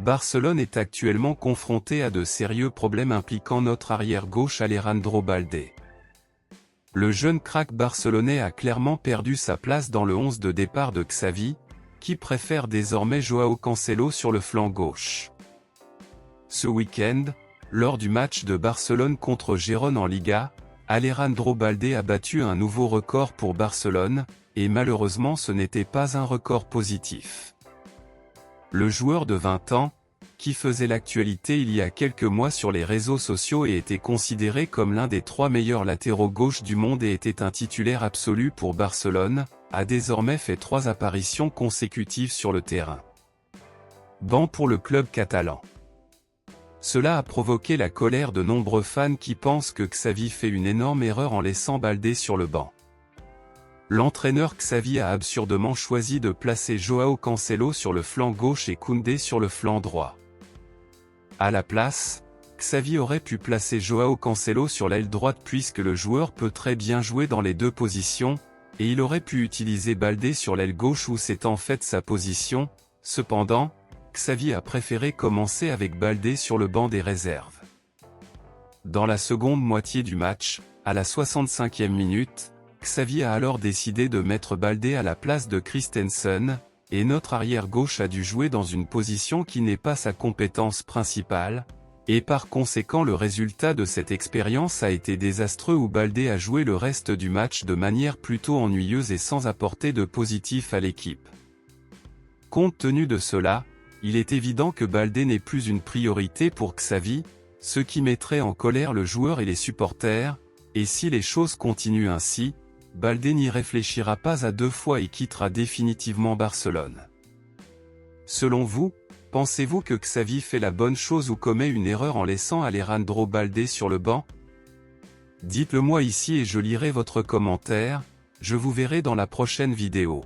Barcelone est actuellement confronté à de sérieux problèmes impliquant notre arrière-gauche Alejandro Baldé. Le jeune crack barcelonais a clairement perdu sa place dans le 11 de départ de Xavi, qui préfère désormais Joao Cancelo sur le flanc gauche. Ce week-end, lors du match de Barcelone contre Gérone en Liga, Alejandro Baldé a battu un nouveau record pour Barcelone, et malheureusement ce n'était pas un record positif. Le joueur de 20 ans, qui faisait l'actualité il y a quelques mois sur les réseaux sociaux et était considéré comme l'un des 3 meilleurs latéraux gauche du monde et était un titulaire absolu pour Barcelone, a désormais fait 3 apparitions consécutives sur le terrain. Banc pour le club catalan. Cela a provoqué la colère de nombreux fans qui pensent que Xavi fait une énorme erreur en laissant Baldé sur le banc. L'entraîneur Xavi a absurdement choisi de placer Joao Cancelo sur le flanc gauche et Koundé sur le flanc droit. À la place, Xavi aurait pu placer Joao Cancelo sur l'aile droite puisque le joueur peut très bien jouer dans les deux positions, et il aurait pu utiliser Baldé sur l'aile gauche où c'est en fait sa position. Cependant, Xavi a préféré commencer avec Baldé sur le banc des réserves. Dans la seconde moitié du match, à la 65e minute, Xavi a alors décidé de mettre Baldé à la place de Christensen, et notre arrière-gauche a dû jouer dans une position qui n'est pas sa compétence principale, et par conséquent le résultat de cette expérience a été désastreux où Baldé a joué le reste du match de manière plutôt ennuyeuse et sans apporter de positif à l'équipe. Compte tenu de cela, il est évident que Baldé n'est plus une priorité pour Xavi, ce qui mettrait en colère le joueur et les supporters, et si les choses continuent ainsi, Baldé n'y réfléchira pas à 2 fois et quittera définitivement Barcelone. Selon vous, pensez-vous que Xavi fait la bonne chose ou commet une erreur en laissant Alejandro Baldé sur le banc? Dites-le moi ici et je lirai votre commentaire, je vous verrai dans la prochaine vidéo.